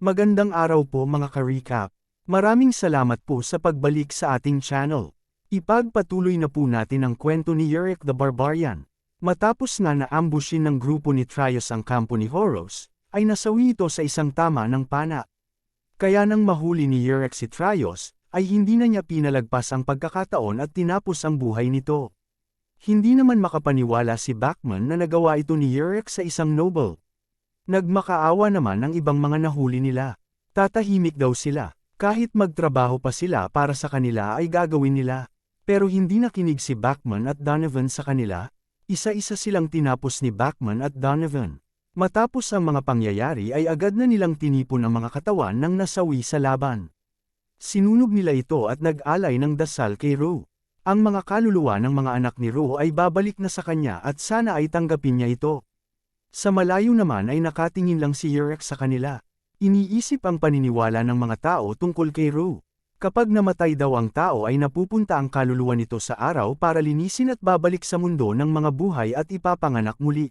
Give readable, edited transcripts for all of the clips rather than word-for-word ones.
Magandang araw po mga ka-recap. Maraming salamat po sa pagbalik sa ating channel. Ipagpatuloy na po natin ang kwento ni Yurick the Barbarian. Matapos nga na-ambushin ng grupo ni Trios ang kampo ni Horus, ay nasawi ito sa isang tama ng pana. Kaya nang mahuli ni Yurick si Trios, ay hindi na niya pinalagpas ang pagkakataon at tinapos ang buhay nito. Hindi naman makapaniwala si Bachman na nagawa ito ni Yurick sa isang noble. Nagmakaawa naman ang ibang mga nahuli nila. Tatahimik daw sila, kahit magtrabaho pa sila para sa kanila ay gagawin nila. Pero hindi nakinig si Bachman at Donovan sa kanila, isa-isa silang tinapos ni Bachman at Donovan. Matapos ang mga pangyayari ay agad na nilang tinipon ang mga katawan ng nasawi sa laban. Sinunog nila ito at nag-alay ng dasal kay Ru. Ang mga kaluluwa ng mga anak ni Ru ay babalik na sa kanya at sana ay tanggapin niya ito. Sa malayo naman ay nakatingin lang si Yurick sa kanila. Iniisip ang paniniwala ng mga tao tungkol kay Ru. Kapag namatay daw ang tao ay napupunta ang kaluluwa nito sa araw para linisin at babalik sa mundo ng mga buhay at ipapanganak muli.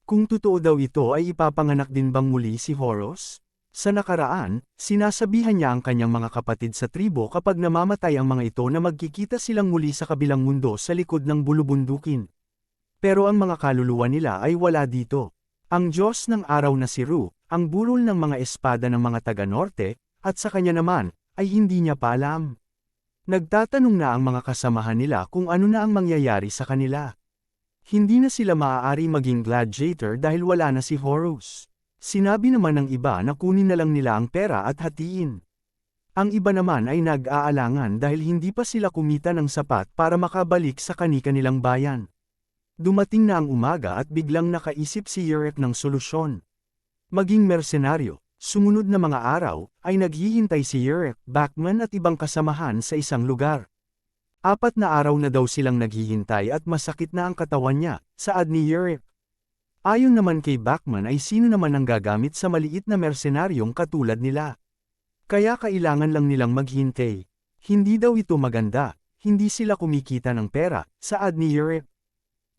Kung totoo daw ito ay ipapanganak din bang muli si Horus? Sa nakaraan, sinasabihan niya ang kanyang mga kapatid sa tribo kapag namamatay ang mga ito na magkikita silang muli sa kabilang mundo sa likod ng bulubundukin. Pero ang mga kaluluwa nila ay wala dito. Ang Diyos ng araw na si Ru, ang burol ng mga espada ng mga taga-norte, at sa kanya naman, ay hindi niya pa alam. Nagtatanong na ang mga kasamahan nila kung ano na ang mangyayari sa kanila. Hindi na sila maaari maging gladiator dahil wala na si Horus. Sinabi naman ng iba na kunin na lang nila ang pera at hatiin. Ang iba naman ay nag-aalangan dahil hindi pa sila kumita ng sapat para makabalik sa kani-kanilang bayan. Dumating na ang umaga at biglang nakaisip si Yurick ng solusyon. Maging mersenaryo, sumunod na mga araw, ay naghihintay si Yurick, Bachman at ibang kasamahan sa isang lugar. 4 na araw na daw silang naghihintay at masakit na ang katawan niya, saad ni Yurick. Ayon naman kay Bachman ay sino naman ang gagamit sa maliit na mersenaryong katulad nila. Kaya kailangan lang nilang maghintay. Hindi daw ito maganda, hindi sila kumikita ng pera, saad ni Yurick.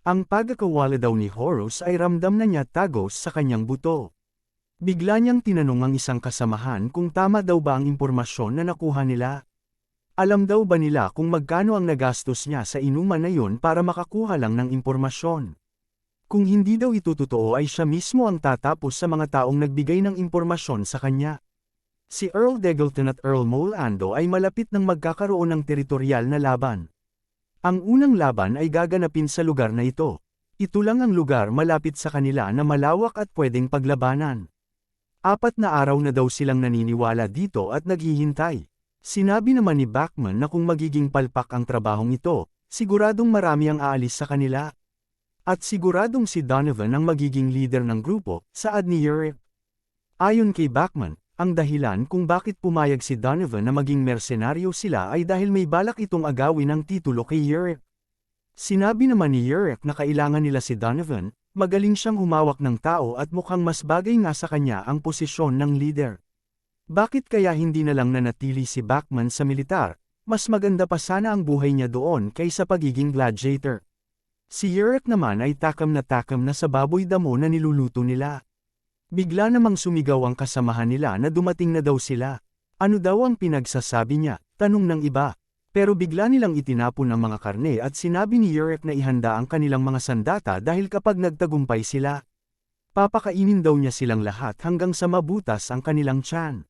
Ang pagkakawala daw ni Horus ay ramdam na niya tagos sa kanyang buto. Bigla niyang tinanong ang isang kasamahan kung tama daw ba ang impormasyon na nakuha nila. Alam daw ba nila kung magkano ang nagastos niya sa inuman na yun para makakuha lang ng impormasyon? Kung hindi daw ito totoo ay siya mismo ang tatapos sa mga taong nagbigay ng impormasyon sa kanya. Si Earl Degelton at Earl Molando ay malapit ng magkakaroon ng teritorial na laban. Ang unang laban ay gaganapin sa lugar na ito. Ito lang ang lugar malapit sa kanila na malawak at pwedeng paglabanan. 4 na araw na daw silang naniniwala dito at naghihintay. Sinabi naman ni Bachman na kung magiging palpak ang trabahong ito, siguradong marami ang aalis sa kanila. At siguradong si Donovan ang magiging leader ng grupo, saad ni Yurick. Ayon kay Bachman, ang dahilan kung bakit pumayag si Donovan na maging mersenaryo sila ay dahil may balak itong agawin ang titulo kay Yurick. Sinabi naman ni Yurick na kailangan nila si Donovan, magaling siyang humawak ng tao at mukhang mas bagay nga sa kanya ang posisyon ng leader. Bakit kaya hindi na lang nanatili si Bachman sa militar? Mas maganda pa sana ang buhay niya doon kaysa pagiging gladiator. Si Yurick naman ay takam na sa baboy damo na niluluto nila. Bigla namang sumigaw ang kasamahan nila na dumating na daw sila. Ano daw ang pinagsasabi niya? Tanong ng iba. Pero bigla nilang itinapon ang mga karne at sinabi ni Yurick na ihanda ang kanilang mga sandata dahil kapag nagtagumpay sila, papakainin daw niya silang lahat hanggang sa mabutas ang kanilang tiyan.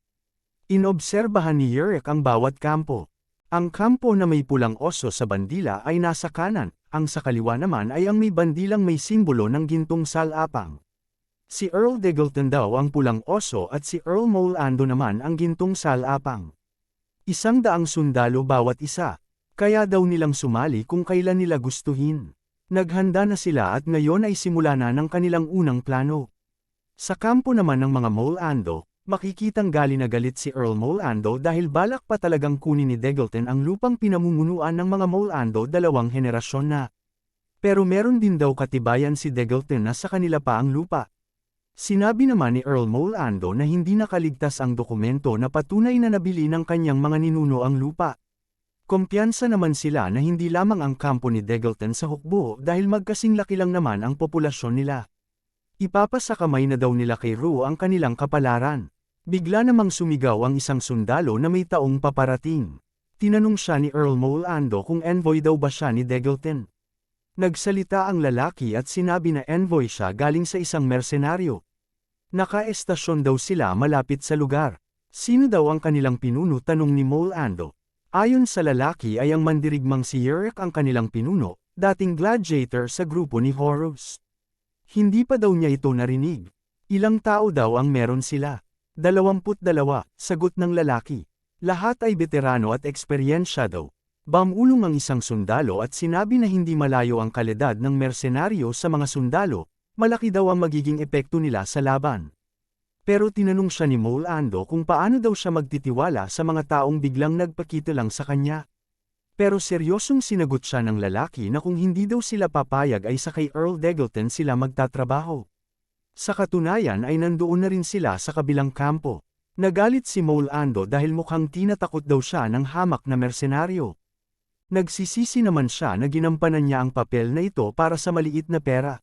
Inobserbahan ni Yurick ang bawat kampo. Ang kampo na may pulang oso sa bandila ay nasa kanan. Ang sa kaliwa naman ay ang may bandilang may simbolo ng gintong salapang. Si Earl Degelton daw ang pulang oso at si Earl Molando naman ang gintong salapang. 100 sundalo bawat isa, kaya daw nilang sumali kung kailan nila gustuhin. Naghanda na sila at ngayon ay simula na ng kanilang unang plano. Sa kampo naman ng mga Molando, makikitang gali na galit si Earl Molando dahil balak pa talagang kunin ni Degelton ang lupang pinamumunuan ng mga Molando 2 henerasyon na. Pero meron din daw katibayan si Degelton na sa kanila pa ang lupa. Sinabi naman ni Earl Molando na hindi nakaligtas ang dokumento na patunay na nabili ng kanyang mga ninuno ang lupa. Kumpiyansa naman sila na hindi lamang ang kampo ni Degelton sa hukbo dahil magkasing laki lang naman ang populasyon nila. Ipapasakamay na daw nila kay Ru ang kanilang kapalaran. Bigla namang sumigaw ang isang sundalo na may taong paparating. Tinanong siya ni Earl Molando kung envoy daw ba siya ni Degelton. Nagsalita ang lalaki at sinabi na envoy siya galing sa isang mersenaryo. Nakaestasyon daw sila malapit sa lugar. Sino daw ang kanilang pinuno, tanong ni Molando. Ayon sa lalaki ay ang mandirigmang si Yurek ang kanilang pinuno, dating gladiator sa grupo ni Horus. Hindi pa daw niya ito narinig. Ilang tao daw ang meron sila? 22, sagot ng lalaki. Lahat ay veterano at eksperyensya daw. Bamulong ang isang sundalo at sinabi na hindi malayo ang kalidad ng mersenaryo sa mga sundalo, malaki daw ang magiging epekto nila sa laban. Pero tinanong siya ni Molando kung paano daw siya magtitiwala sa mga taong biglang nagpakita lang sa kanya. Pero seryosong sinagot siya ng lalaki na kung hindi daw sila papayag ay sa kay Earl Degelton sila magtatrabaho. Sa katunayan ay nandoon na rin sila sa kabilang kampo. Nagalit si Molando dahil mukhang tinatakot daw siya ng hamak na mersenaryo. Nagsisisi naman siya na ginampanan niya ang papel na ito para sa maliit na pera.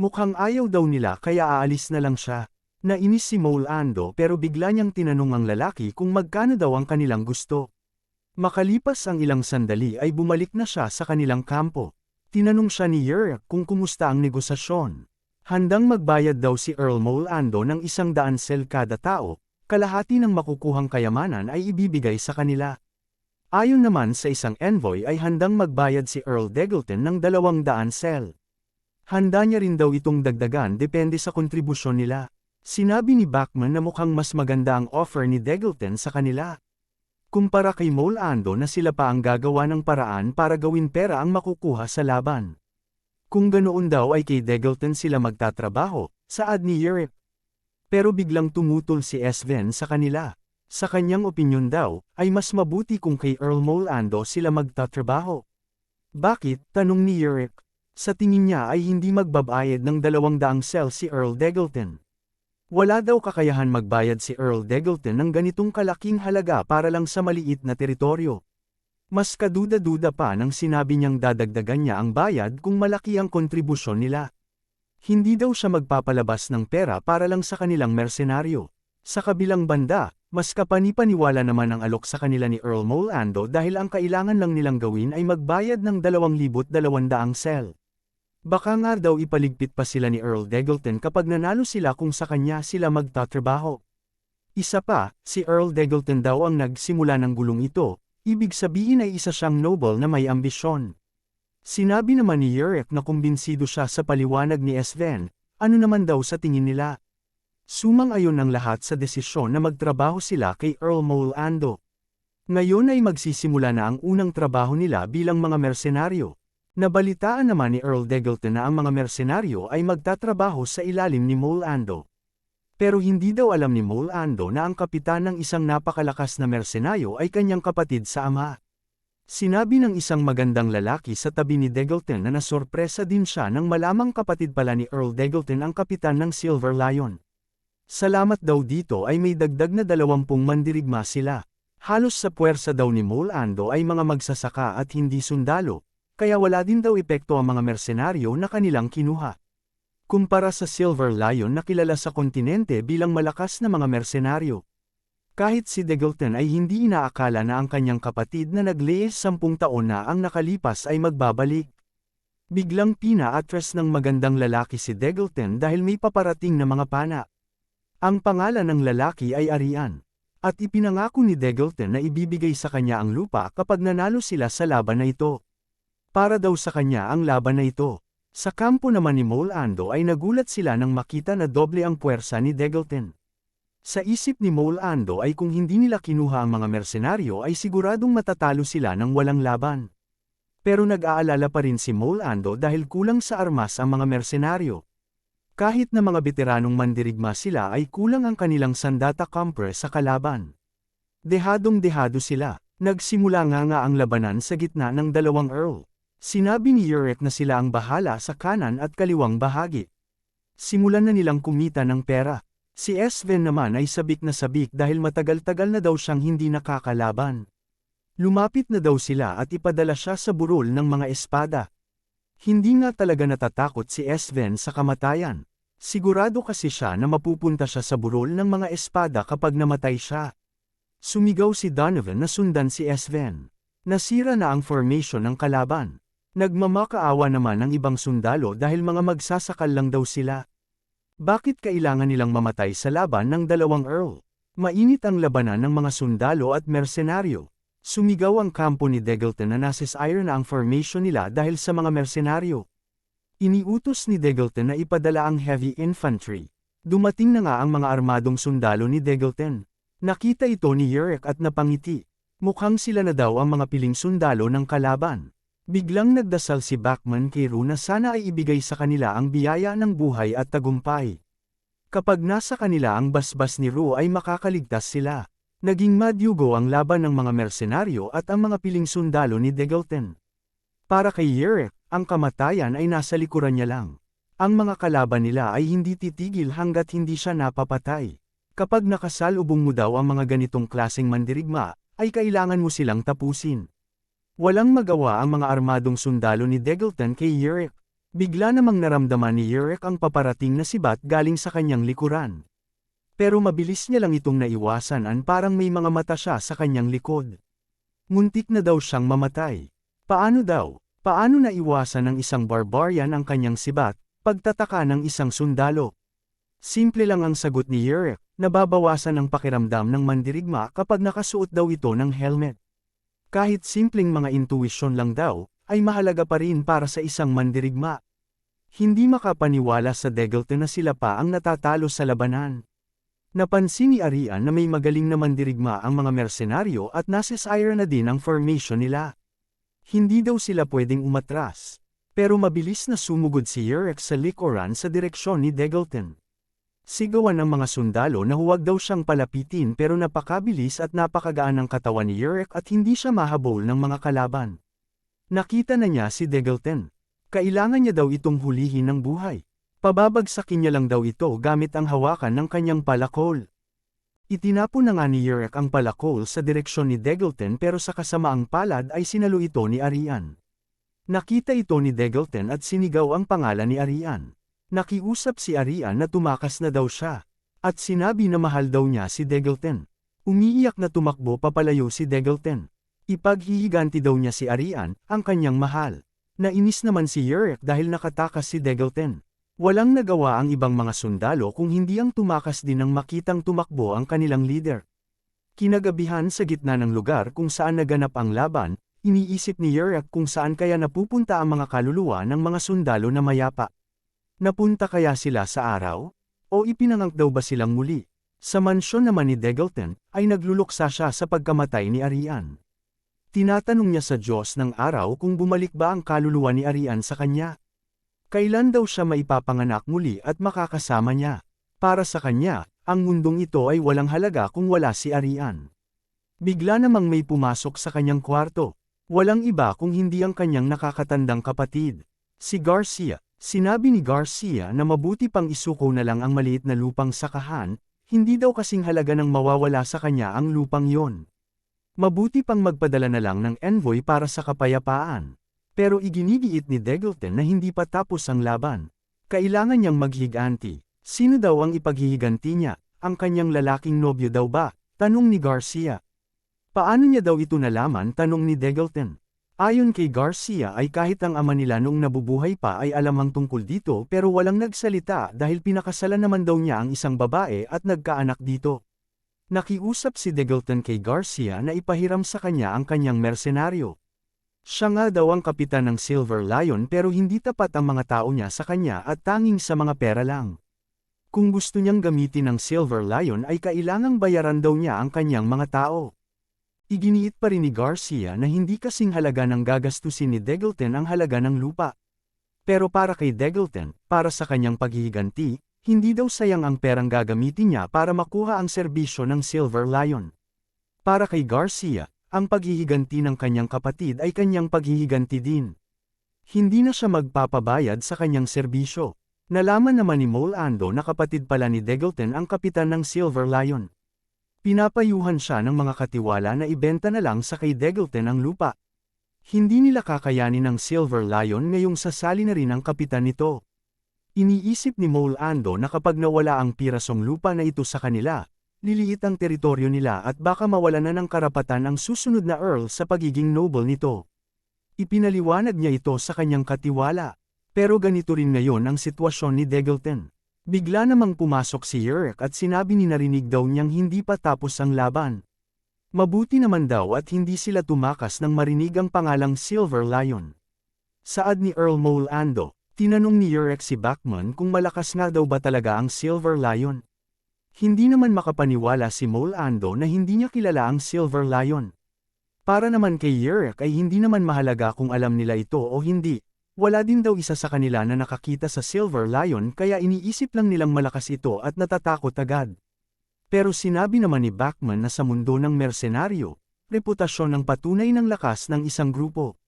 Mukhang ayaw daw nila kaya aalis na lang siya. Nainis si Molando pero bigla niyang tinanong ang lalaki kung magkano daw ang kanilang gusto. Makalipas ang ilang sandali ay bumalik na siya sa kanilang kampo. Tinanong siya ni Yurek kung kumusta ang negosasyon. Handang magbayad daw si Earl Molando ng 100 sel kada tao, kalahati ng makukuhang kayamanan ay ibibigay sa kanila. Ayon naman sa isang envoy ay handang magbayad si Earl Degelton ng 200 sel. Handa niya rin daw itong dagdagan depende sa kontribusyon nila. Sinabi ni Bachman na mukhang mas maganda ang offer ni Degelton sa kanila. Kumpara kay Molando na sila pa ang gagawa ng paraan para gawin pera ang makukuha sa laban. Kung ganoon daw ay kay Degelton sila magtatrabaho, saad ni Yurek. Pero biglang tumutol si Sven sa kanila. Sa kanyang opinyon daw, ay mas mabuti kung kay Earl Molando sila magtatrabaho. Bakit? Tanong ni Yurek. Sa tingin niya ay hindi magbabayad ng 200 sel si Earl Degelton. Wala daw kakayahan magbayad si Earl Degelton ng ganitong kalaking halaga para lang sa maliit na teritoryo. Mas kaduda-duda pa nang sinabi niyang dadagdagan niya ang bayad kung malaki ang kontribusyon nila. Hindi daw siya magpapalabas ng pera para lang sa kanilang mersenaryo. Sa kabilang banda, mas kapanipaniwala naman ang alok sa kanila ni Earl Molando dahil ang kailangan lang nilang gawin ay magbayad ng 2,200 sel. Baka nga daw ipaligpit pa sila ni Earl Degelton kapag nanalo sila kung sa kanya sila magtatrabaho. Isa pa, si Earl Degelton daw ang nagsimula ng gulong ito, ibig sabihin ay isa siyang noble na may ambisyon. Sinabi naman ni Yurek na kumbinsido siya sa paliwanag ni Sven, ano naman daw sa tingin nila. Sumang-ayon ang lahat sa desisyon na magtrabaho sila kay Earl Molando. Ngayon ay magsisimula na ang unang trabaho nila bilang mga mersenaryo. Nabalitaan naman ni Earl Degelton na ang mga mersenaryo ay magtatrabaho sa ilalim ni Molando. Pero hindi daw alam ni Molando na ang kapitan ng isang napakalakas na mersenaryo ay kanyang kapatid sa ama. Sinabi ng isang magandang lalaki sa tabi ni Degelton na nasorpresa din siya nang malamang kapatid pala ni Earl Degelton ang kapitan ng Silver Lion. Salamat daw dito ay may dagdag na 20 mandirigma sila. Halos sa puwersa daw ni Molando ay mga magsasaka at hindi sundalo, kaya wala din daw epekto ang mga mersenaryo na kanilang kinuha. Kumpara sa Silver Lion na kilala sa kontinente bilang malakas na mga mersenaryo. Kahit si Degelton ay hindi inaakala na ang kanyang kapatid na nagliis 10 taon na ang nakalipas ay magbabalik. Biglang pina-address ng magandang lalaki si Degelton dahil may paparating na mga pana. Ang pangalan ng lalaki ay Arian, at ipinangako ni Degelton na ibibigay sa kanya ang lupa kapag nanalo sila sa laban na ito. Para daw sa kanya ang laban na ito. Sa kampo naman ni Molando ay nagulat sila nang makita na doble ang puwersa ni Degelton. Sa isip ni Molando ay kung hindi nila kinuha ang mga mersenaryo ay siguradong matatalo sila ng walang laban. Pero nag-aalala pa rin si Molando dahil kulang sa armas ang mga mersenaryo. Kahit na mga veteranong mandirigma sila ay kulang ang kanilang sandata compress sa kalaban. Dehadong-dehado sila. Nagsimula nga ang labanan sa gitna ng dalawang earl. Sinabi ni Yurek na sila ang bahala sa kanan at kaliwang bahagi. Simulan na nilang kumita ng pera. Si Sven naman ay sabik na sabik dahil matagal-tagal na daw siyang hindi nakakalaban. Lumapit na daw sila at ipadala siya sa burol ng mga espada. Hindi nga talaga natatakot si Sven sa kamatayan. Sigurado kasi siya na mapupunta siya sa burol ng mga espada kapag namatay siya. Sumigaw si Donovan na sundan si Sven. Nasira na ang formation ng kalaban. Nagmamakaawa naman ang ibang sundalo dahil mga magsasakal lang daw sila. Bakit kailangan nilang mamatay sa laban ng dalawang Earl? Mainit ang labanan ng mga sundalo at mersenaryo. Sumigaw ang kampo ni Degelton na nasisire na ang formation nila dahil sa mga mersenaryo. Iniutos ni Degelton na ipadala ang heavy infantry. Dumating na nga ang mga armadong sundalo ni Degelton. Nakita ito ni Yurek at napangiti. Mukhang sila na daw ang mga piling sundalo ng kalaban. Biglang nagdasal si Bachman kay Ru na sana ay ibigay sa kanila ang biyaya ng buhay at tagumpay. Kapag nasa kanila ang basbas ni Ru ay makakaligtas sila. Naging madyugo ang laban ng mga mersenaryo at ang mga piling sundalo ni Degelton. Para kay Yurek, ang kamatayan ay nasa likuran niya lang. Ang mga kalaban nila ay hindi titigil hanggat hindi siya napapatay. Kapag nakasalubong mo daw ang mga ganitong klaseng mandirigma, ay kailangan mo silang tapusin. Walang magawa ang mga armadong sundalo ni Degelton kay Yurek. Bigla namang naramdaman ni Yurek ang paparating na sibat galing sa kanyang likuran. Pero mabilis niya lang itong naiwasan parang may mga mata siya sa kanyang likod. Muntik na daw siyang mamatay. Paano daw? Paano naiwasan ng isang barbarian ang kanyang sibat, pagtataka ng isang sundalo? Simple lang ang sagot ni Yurek, nababawasan ang pakiramdam ng mandirigma kapag nakasuot daw ito ng helmet. Kahit simpleng mga intuisyon lang daw, ay mahalaga pa rin para sa isang mandirigma. Hindi makapaniwala sa Degelton na sila pa ang natatalo sa labanan. Napansin ni Arian na may magaling na mandirigma ang mga mersenaryo at nasisire na din ang formation nila. Hindi daw sila pwedeng umatras. Pero mabilis na sumugod si Yurek sa likuran sa direksyon ni Degelton. Sigawan ng mga sundalo na huwag daw siyang palapitin pero napakabilis at napakagaan ng katawan ni Yurek at hindi siya mahabol ng mga kalaban. Nakita na niya si Degelton. Kailangan niya daw itong hulihin ng buhay. Pababagsakin niya lang daw ito gamit ang hawakan ng kanyang palakol. Itinapon na nga ni Yurek ang palakol sa direksyon ni Degelton pero sa kasamaang palad ay sinalo ito ni Arian. Nakita ito ni Degelton at sinigaw ang pangalan ni Arian. Nakiusap si Arian na tumakas na daw siya. At sinabi na mahal daw niya si Degelton. Umiiyak na tumakbo papalayo si Degelton. Ipaghihiganti daw niya si Arian, ang kanyang mahal. Nainis naman si Yurek dahil nakatakas si Degelton. Walang nagawa ang ibang mga sundalo kung hindi ang tumakas din ng makitang tumakbo ang kanilang leader. Kinagabihan sa gitna ng lugar kung saan naganap ang laban, iniisip ni Yurek kung saan kaya napupunta ang mga kaluluwa ng mga sundalo na mayapa. Napunta kaya sila sa araw? O ipinanganak daw ba silang muli? Sa mansyon naman ni Degelton, ay nagluluksa siya sa pagkamatay ni Arian. Tinatanong niya sa Diyos ng araw kung bumalik ba ang kaluluwa ni Arian sa kanya. Kailan daw siya maipapanganak muli at makakasama niya? Para sa kanya, ang mundong ito ay walang halaga kung wala si Arian. Bigla namang may pumasok sa kanyang kwarto. Walang iba kung hindi ang kanyang nakakatandang kapatid. Si Garcia. Sinabi ni Garcia na mabuti pang isuko na lang ang maliit na lupang sakahan, hindi daw kasing halaga nang mawawala sa kanya ang lupang yon. Mabuti pang magpadala na lang ng envoy para sa kapayapaan. Pero iginigiit ni Degelton na hindi pa tapos ang laban. Kailangan niyang maghiganti. Sino daw ang ipaghihiganti niya? Ang kanyang lalaking nobyo daw ba? Tanong ni Garcia. Paano niya daw ito nalaman? Tanong ni Degelton. Ayon kay Garcia ay kahit ang ama nila noong nabubuhay pa ay alamang tungkol dito pero walang nagsalita dahil pinakasalan naman daw niya ang isang babae at nagkaanak dito. Nakiusap si Degelton kay Garcia na ipahiram sa kanya ang kanyang mersenaryo. Siya nga daw ang kapitan ng Silver Lion pero hindi tapat ang mga tao niya sa kanya at tanging sa mga pera lang. Kung gusto niyang gamitin ang Silver Lion ay kailangang bayaran daw niya ang kanyang mga tao. Iginiit pa rin ni Garcia na hindi kasing halaga ng gagastusin ni Degelton ang halaga ng lupa. Pero para kay Degelton, para sa kanyang paghihiganti, hindi daw sayang ang perang gagamitin niya para makuha ang serbisyo ng Silver Lion. Para kay Garcia, ang paghihiganti ng kanyang kapatid ay kanyang paghihiganti din. Hindi na siya magpapabayad sa kanyang serbisyo. Nalaman naman ni Molando na kapatid pala ni Degelton ang kapitan ng Silver Lion. Pinapayuhan siya ng mga katiwala na ibenta na lang sa kay Degelton ang lupa. Hindi nila kakayanin ng Silver Lion ngayong sasali na rin ang kapitan nito. Iniisip ni Mole Ando na kapag nawala ang pirasong lupa na ito sa kanila, liliit ang teritoryo nila at baka mawala na ng karapatan ang susunod na Earl sa pagiging noble nito. Ipinaliwanag niya ito sa kanyang katiwala. Pero ganito rin ngayon ang sitwasyon ni Degelton. Bigla namang pumasok si Yurek at sinabi ni narinig daw niyang hindi pa tapos ang laban. Mabuti naman daw at hindi sila tumakas nang marinig ang pangalang Silver Lion. Saad ni Earl Mole Ando, tinanong ni Yurek si Bachman kung malakas nga daw ba talaga ang Silver Lion. Hindi naman makapaniwala si Mole Ando na hindi niya kilala ang Silver Lion. Para naman kay Yurek ay hindi naman mahalaga kung alam nila ito o hindi. Wala din daw isa sa kanila na nakakita sa Silver Lion kaya iniisip lang nilang malakas ito at natatakot agad. Pero sinabi naman ni Bachman na sa mundo ng mersenaryo, reputasyon ang patunay ng lakas ng isang grupo.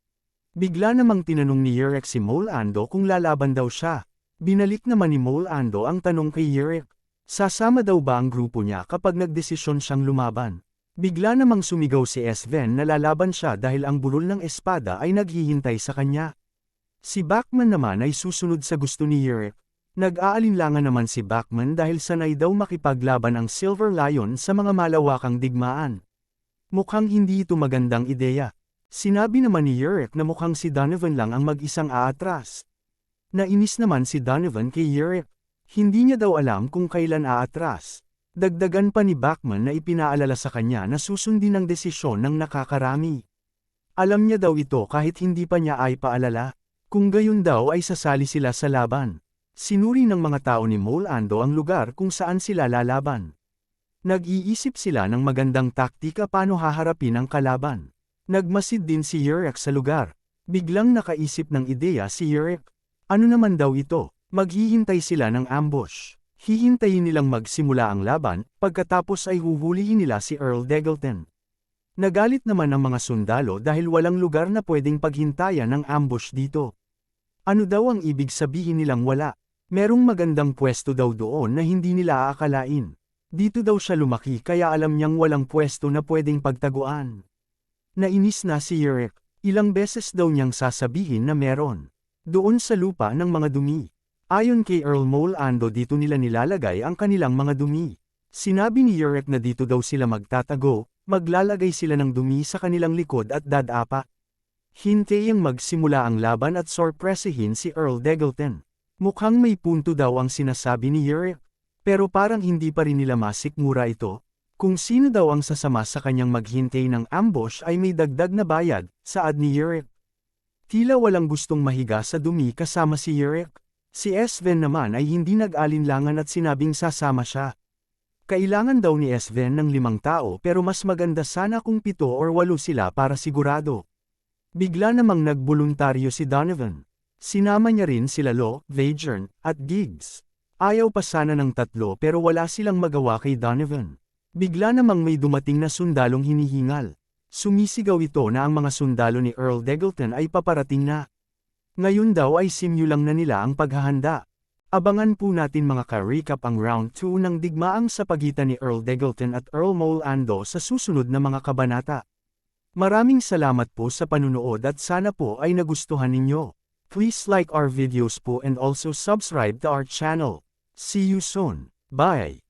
Bigla namang tinanong ni Yurek si Mole Ando kung lalaban daw siya. Binalik naman ni Mole Ando ang tanong kay Yurek. Sasama daw ba ang grupo niya kapag nagdesisyon siyang lumaban? Bigla namang sumigaw si Sven na lalaban siya dahil ang bulol ng espada ay naghihintay sa kanya. Si Bachman naman ay susunod sa gusto ni Yurek. Nag-aalinlangan naman si Bachman dahil sanay daw makipaglaban ang Silver Lion sa mga malawakang digmaan. Mukhang hindi ito magandang ideya. Sinabi naman ni Yurek na mukhang si Donovan lang ang mag-isang aatras. Nainis naman si Donovan kay Yurek. Hindi niya daw alam kung kailan aatras. Dagdagan pa ni Bachman na ipinaalala sa kanya na susundin ang desisyon ng nakakarami. Alam niya daw ito kahit hindi pa niya ay paalala. Kung gayon daw ay sasali sila sa laban. Sinuri ng mga tao ni Mole Ando ang lugar kung saan sila lalaban. Nag-iisip sila ng magandang taktika paano haharapin ang kalaban. Nagmasid din si Yurek sa lugar. Biglang nakaisip ng ideya si Yurek. Ano naman daw ito? Maghihintay sila ng ambush. Hihintayin nilang magsimula ang laban, pagkatapos ay huhulihin nila si Earl Degelton. Nagalit naman ang mga sundalo dahil walang lugar na pwedeng paghintayan ng ambush dito. Ano daw ang ibig sabihin nilang wala? Merong magandang pwesto daw doon na hindi nila aakalain. Dito daw siya lumaki kaya alam niyang walang pwesto na pwedeng pagtaguan. Nainis na si Yurek. Ilang beses daw niyang sasabihin na meron. Doon sa lupa ng mga dumi. Ayon kay Earl Mole Ando dito nila nilalagay ang kanilang mga dumi. Sinabi ni Yurek na dito daw sila magtatago, maglalagay sila ng dumi sa kanilang likod at dadapa. Hintayang magsimula ang laban at sorpresahin si Earl Degelton. Mukhang may punto daw ang sinasabi ni Yurek. Pero parang hindi pa rin nila masikmura ito. Kung sino daw ang sasama sa kanyang maghintay ng ambush ay may dagdag na bayad, saad ni Yurek. Tila walang gustong mahiga sa dumi kasama si Yurek. Si Sven naman ay hindi nag-alinlangan at sinabing sasama siya. Kailangan daw ni Sven ng 5 tao pero mas maganda sana kung 7 or 8 sila para sigurado. Bigla namang nagboluntaryo si Donovan. Sinama niya rin sila Lo, Vajern, at Giggs. Ayaw pa sana ng 3 pero wala silang magawa kay Donovan. Bigla namang may dumating na sundalong hinihingal. Sumisigaw ito na ang mga sundalo ni Earl Degelton ay paparating na. Ngayon daw ay simulang na nila ang paghahanda. Abangan po natin mga ka-recap ang round 2 ng digmaang sa pagitan ni Earl Degelton at Earl Mole Ando sa susunod na mga kabanata. Maraming salamat po sa panunood at sana po ay nagustuhan ninyo. Please like our videos po and also subscribe to our channel. See you soon. Bye!